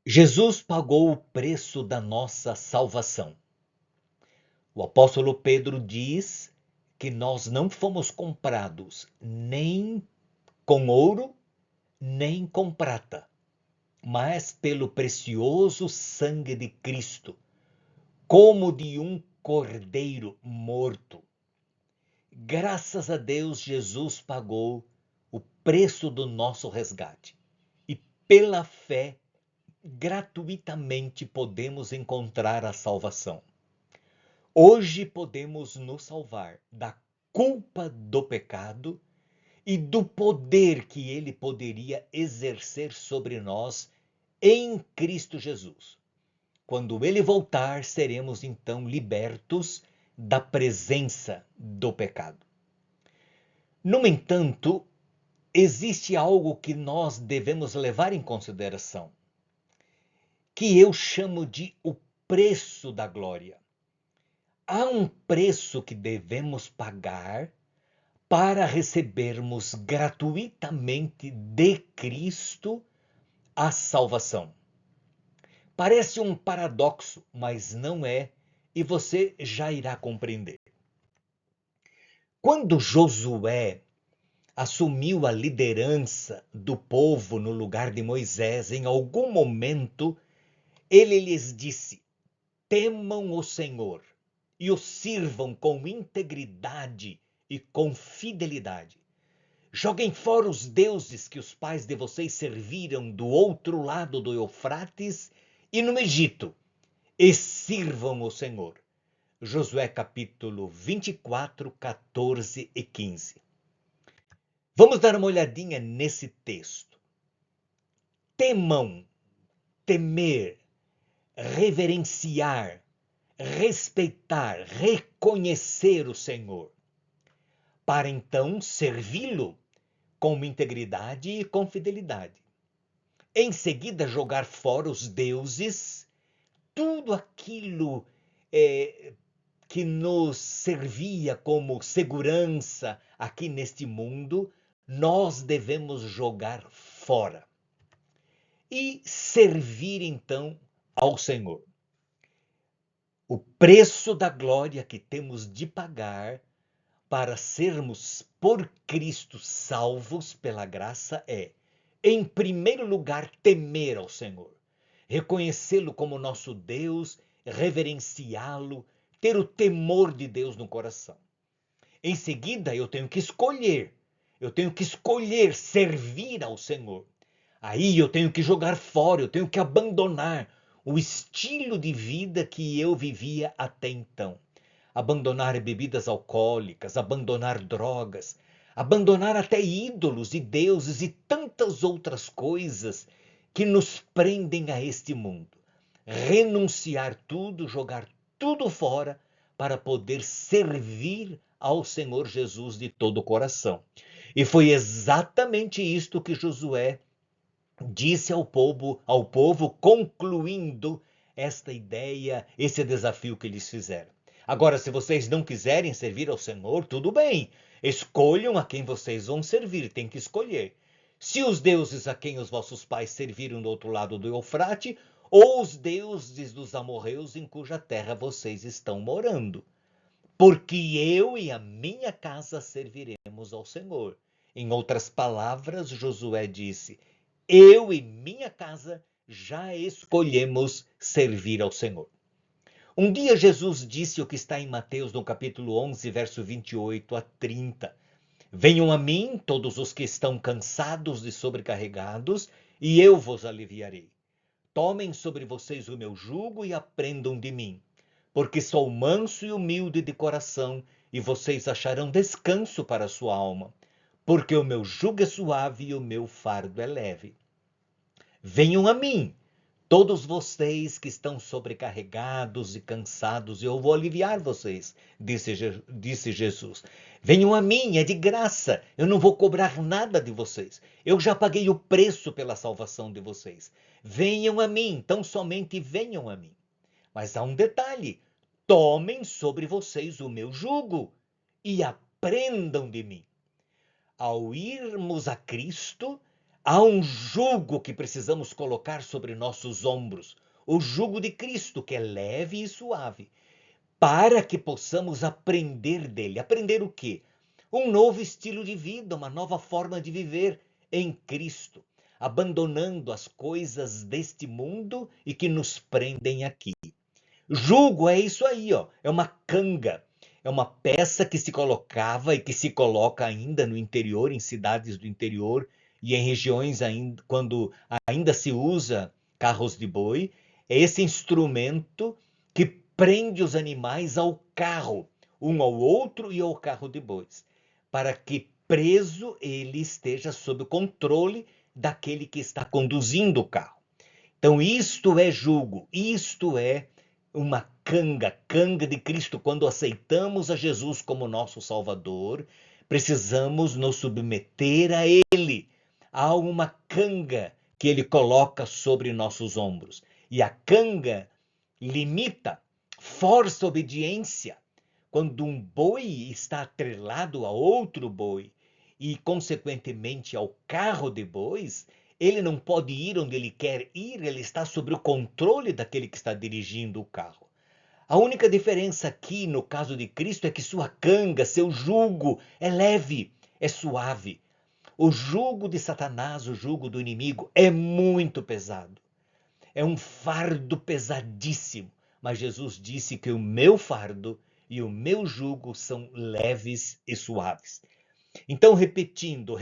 Jesus pagou o preço da nossa salvação. O apóstolo Pedro diz que nós não fomos comprados nem com ouro, nem com prata, mas pelo precioso sangue de Cristo, como de um cordeiro morto. Graças a Deus, Jesus pagou o preço do nosso resgate. E pela fé, gratuitamente podemos encontrar a salvação. Hoje podemos nos salvar da culpa do pecado e do poder que ele poderia exercer sobre nós em Cristo Jesus. Quando ele voltar, seremos então libertos da presença do pecado. No entanto, existe algo que nós devemos levar em consideração, que eu chamo de o preço da glória. Há um preço que devemos pagar para recebermos gratuitamente de Cristo a salvação. Parece um paradoxo, mas não é, e você já irá compreender. Quando Josué assumiu a liderança do povo no lugar de Moisés, em algum momento ele lhes disse: temam o Senhor e o sirvam com integridade e com fidelidade. Joguem fora os deuses que os pais de vocês serviram do outro lado do Eufrates e no Egito, e sirvam o Senhor. Josué capítulo 24, 14 e 15. Vamos dar uma olhadinha nesse texto. Temam, temer, reverenciar, respeitar, reconhecer o Senhor, para então servi-lo com integridade e com fidelidade. Em seguida, jogar fora os deuses, tudo aquilo que nos servia como segurança aqui neste mundo, nós devemos jogar fora e servir então ao Senhor. O preço da glória que temos de pagar para sermos por Cristo salvos pela graça é, em primeiro lugar, temer ao Senhor, reconhecê-lo como nosso Deus, reverenciá-lo, ter o temor de Deus no coração. Em seguida, eu tenho que escolher servir ao Senhor. Aí eu tenho que jogar fora, eu tenho que abandonar o estilo de vida que eu vivia até então. Abandonar bebidas alcoólicas, abandonar drogas, abandonar até ídolos e deuses e tantas outras coisas que nos prendem a este mundo. Renunciar tudo, jogar tudo fora para poder servir ao Senhor Jesus de todo o coração. E foi exatamente isto que Josué disse ao povo, concluindo esta ideia, esse desafio que eles fizeram. Agora, se vocês não quiserem servir ao Senhor, tudo bem. Escolham a quem vocês vão servir, tem que escolher. Se os deuses a quem os vossos pais serviram do outro lado do Eufrate, ou os deuses dos amorreus em cuja terra vocês estão morando. Porque eu e a minha casa serviremos ao Senhor. Em outras palavras, Josué disse: eu e minha casa já escolhemos servir ao Senhor. Um dia Jesus disse o que está em Mateus no capítulo 11, verso 28 a 30. Venham a mim todos os que estão cansados e sobrecarregados, e eu vos aliviarei. Tomem sobre vocês o meu jugo e aprendam de mim, porque sou manso e humilde de coração, e vocês acharão descanso para a sua alma, porque o meu jugo é suave e o meu fardo é leve. Venham a mim, todos vocês que estão sobrecarregados e cansados, e eu vou aliviar vocês, disse Jesus. Venham a mim, é de graça, eu não vou cobrar nada de vocês. Eu já paguei o preço pela salvação de vocês. Venham a mim, tão somente venham a mim. Mas há um detalhe: tomem sobre vocês o meu jugo e aprendam de mim. Ao irmos a Cristo, Há um jugo que precisamos colocar sobre nossos ombros, o jugo de Cristo, que é leve e suave, para que possamos aprender dele. Aprender o quê? Um novo estilo de vida, uma nova forma de viver em Cristo, abandonando as coisas deste mundo e que nos prendem aqui. Jugo é isso aí, ó, é uma canga, é uma peça que se colocava e que se coloca ainda no interior, em cidades do interior e em regiões ainda, quando ainda se usa carros de boi. É esse instrumento que prende os animais ao carro, um ao outro e ao carro de bois, para que preso ele esteja sob o controle daquele que está conduzindo o carro. Então, isto é jugo, isto é uma canga de Cristo. Quando aceitamos a Jesus como nosso Salvador, precisamos nos submeter a Ele. Há uma canga que Ele coloca sobre nossos ombros. E a canga limita, força a obediência. Quando um boi está atrelado a outro boi e, consequentemente, ao carro de bois, ele não pode ir onde ele quer ir, ele está sob o controle daquele que está dirigindo o carro. A única diferença aqui, no caso de Cristo, é que sua canga, seu jugo, é leve, é suave. O jugo de Satanás, o jugo do inimigo, é muito pesado. É um fardo pesadíssimo. Mas Jesus disse que o meu fardo e o meu jugo são leves e suaves. Então, repetindo,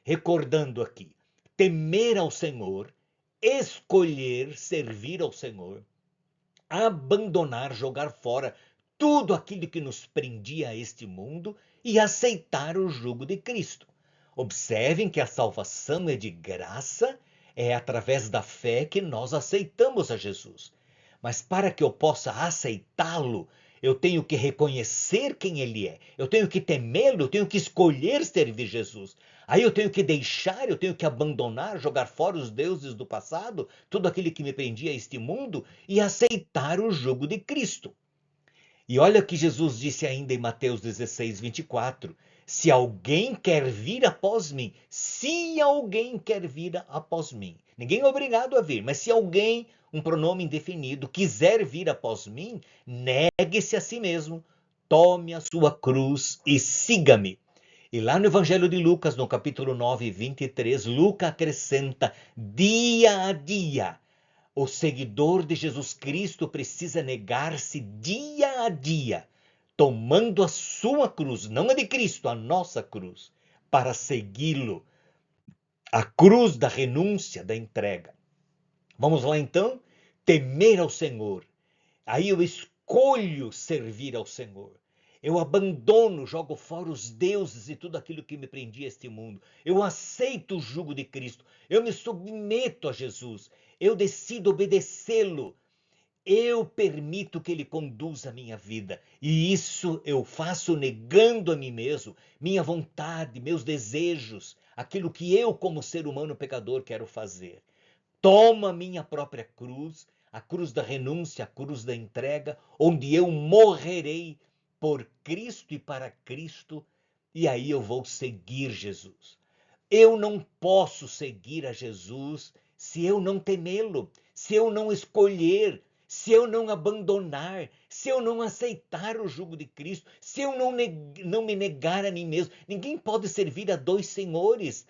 recordando aqui, temer ao Senhor, escolher servir ao Senhor, abandonar, jogar fora tudo aquilo que nos prendia a este mundo e aceitar o jugo de Cristo. Observem que a salvação é de graça, é através da fé que nós aceitamos a Jesus. Mas para que eu possa aceitá-lo, eu tenho que reconhecer quem ele é. Eu tenho que temê-lo, eu tenho que escolher servir Jesus. Aí eu tenho que deixar, eu tenho que abandonar, jogar fora os deuses do passado, tudo aquilo que me prendia a este mundo e aceitar o jugo de Cristo. E olha o que Jesus disse ainda em Mateus 16, 24. Se alguém quer vir após mim, se alguém quer vir após mim, ninguém é obrigado a vir, mas se alguém, um pronome indefinido, quiser vir após mim, negue-se a si mesmo, tome a sua cruz e siga-me. E lá no Evangelho de Lucas, no capítulo 9, 23, Lucas acrescenta, dia a dia, o seguidor de Jesus Cristo precisa negar-se dia a dia, tomando a sua cruz, não a de Cristo, a nossa cruz, para segui-lo. A cruz da renúncia, da entrega. Vamos lá então? Temer ao Senhor. Aí eu escolho servir ao Senhor. Eu abandono, jogo fora os deuses e tudo aquilo que me prendia a este mundo. Eu aceito o jugo de Cristo. Eu me submeto a Jesus. Eu decido obedecê-lo. Eu permito que ele conduza a minha vida. E isso eu faço negando a mim mesmo, minha vontade, meus desejos, aquilo que eu, como ser humano pecador, quero fazer. Tomo a minha própria cruz, a cruz da renúncia, a cruz da entrega, onde eu morrerei por Cristo e para Cristo, e aí eu vou seguir Jesus. Eu não posso seguir a Jesus se eu não temê-lo, se eu não escolher, se eu não abandonar, se eu não aceitar o jugo de Cristo, se eu não me negar a mim mesmo. Ninguém pode servir a dois senhores.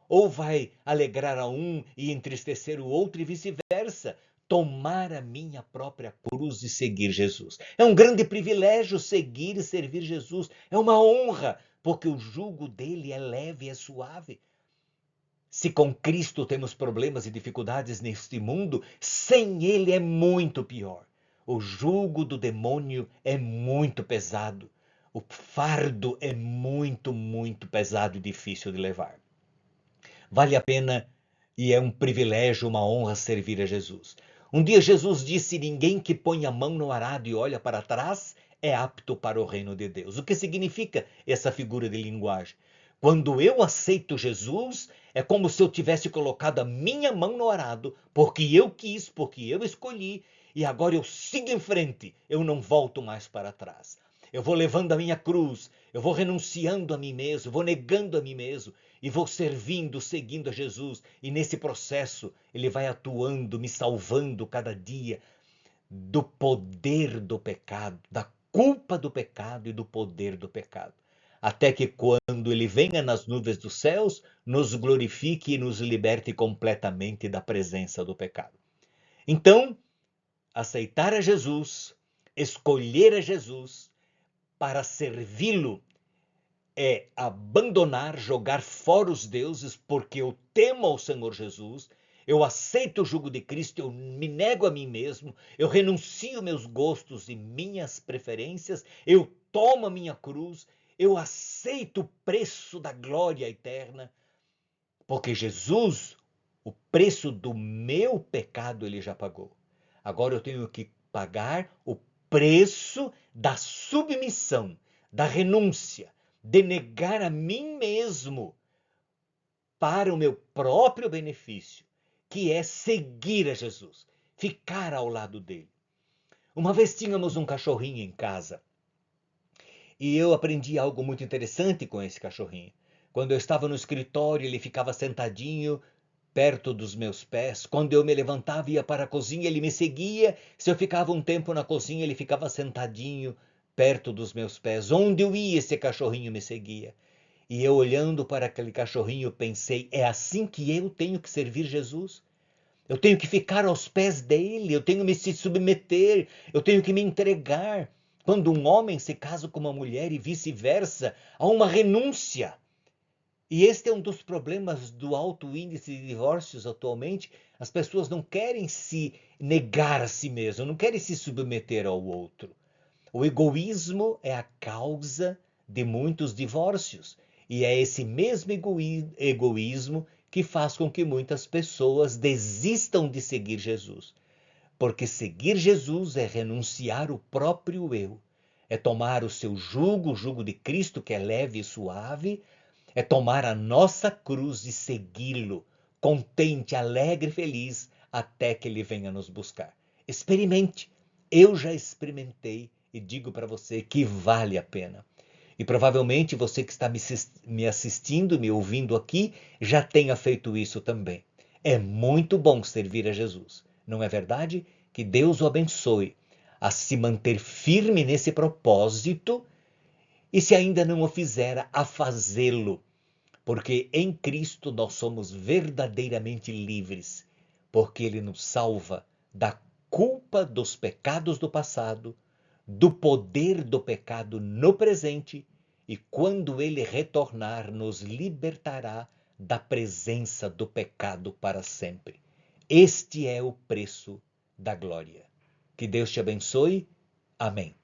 Ou vai alegrar a um e entristecer o outro e vice-versa. Tomar a minha própria cruz e seguir Jesus. É um grande privilégio seguir e servir Jesus. É uma honra, porque o jugo dele é leve e é suave. Se com Cristo temos problemas e dificuldades neste mundo, sem ele é muito pior. O jugo do demônio é muito pesado. O fardo é muito, muito pesado e difícil de levar. Vale a pena e é um privilégio, uma honra servir a Jesus. Um dia Jesus disse, ninguém que põe a mão no arado e olha para trás é apto para o reino de Deus. O que significa essa figura de linguagem? Quando eu aceito Jesus, é como se eu tivesse colocado a minha mão no arado, porque eu quis, porque eu escolhi, e agora eu sigo em frente, eu não volto mais para trás. Eu vou levando a minha cruz, eu vou renunciando a mim mesmo, vou negando a mim mesmo, e vou servindo, seguindo a Jesus. E nesse processo ele vai atuando, me salvando cada dia do poder do pecado, da culpa do pecado e do poder do pecado. Até que quando ele venha nas nuvens dos céus, nos glorifique e nos liberte completamente da presença do pecado. Então, aceitar a Jesus, escolher a Jesus para servi-lo é abandonar, jogar fora os deuses, porque eu temo ao Senhor Jesus, eu aceito o jugo de Cristo, eu me nego a mim mesmo, eu renuncio meus gostos e minhas preferências, eu tomo a minha cruz, eu aceito o preço da glória eterna, porque Jesus, o preço do meu pecado, ele já pagou. Agora eu tenho que pagar o preço da submissão, da renúncia, de negar a mim mesmo para o meu próprio benefício, que é seguir a Jesus, ficar ao lado dele. Uma vez tínhamos um cachorrinho em casa e eu aprendi algo muito interessante com esse cachorrinho. Quando eu estava no escritório, ele ficava sentadinho perto dos meus pés. Quando eu me levantava e ia para a cozinha, ele me seguia. Se eu ficava um tempo na cozinha, ele ficava sentadinho perto dos meus pés. Onde eu ia, esse cachorrinho me seguia. E eu, olhando para aquele cachorrinho, pensei: é assim que eu tenho que servir Jesus? Eu tenho que ficar aos pés dele, eu tenho que me submeter, eu tenho que me entregar. Quando um homem se casa com uma mulher e vice-versa, há uma renúncia. E este é um dos problemas do alto índice de divórcios atualmente. As pessoas não querem se negar a si mesmas, não querem se submeter ao outro. O egoísmo é a causa de muitos divórcios. E é esse mesmo egoísmo que faz com que muitas pessoas desistam de seguir Jesus. Porque seguir Jesus é renunciar o próprio eu. É tomar o seu jugo, o jugo de Cristo, que é leve e suave, é tomar a nossa cruz e segui-lo, contente, alegre e feliz, até que ele venha nos buscar. Experimente. Eu já experimentei e digo para você que vale a pena. E provavelmente você que está me assistindo, me ouvindo aqui, já tenha feito isso também. É muito bom servir a Jesus, não é verdade? Que Deus o abençoe a se manter firme nesse propósito e, se ainda não o fizera, a fazê-lo. Porque em Cristo nós somos verdadeiramente livres, porque Ele nos salva da culpa dos pecados do passado, do poder do pecado no presente, e quando Ele retornar, nos libertará da presença do pecado para sempre. Este é o preço da glória. Que Deus te abençoe. Amém.